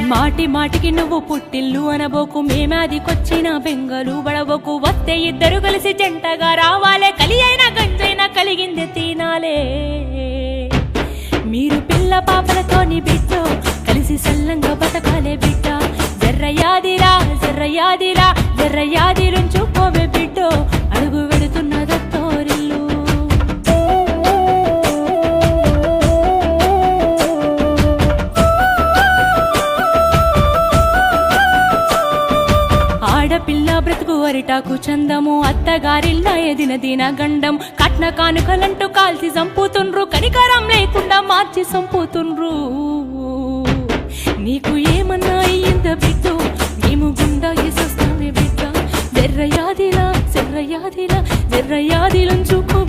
మాటి మాటికి నువ్వు పుట్టిల్లు అనబోకు, మేమాదికొచ్చిన బెంగలు బడబోకు. వస్తే ఇద్దరు కలిసి జంటగా రావాలే, కలి అయినా గంజైనా కలిగింది తినాలే. మీరు పిల్ల పాపలతోని బిడ్డో కలిసి సల్లంగా బతకాలే బిడ్డ. జర్రయాదిరా జర్రయాదిరా జర్రయాదిరుంచుకోవే బిడ్డో, అడుగు వెడుతున్నదత్తోరిల్లు. ఆడపిల్ల బ్రతుకు అరిటాకు చందము, అత్తగారిల్ల ఎదిన దిన గండం. కట్న కానుకలంటూ కాల్చి చంపుతుండ్రు, కనికరం లేకుండా మార్చి చంపుతుండ్రు. నీకు ఏమన్నా అయ్యింద బిడ్డో, మేము గుండా వేసొస్తామే బిడ్డ. జర్రయాదిలా జర్రయాదిలా జర్రయాదిలంచుకో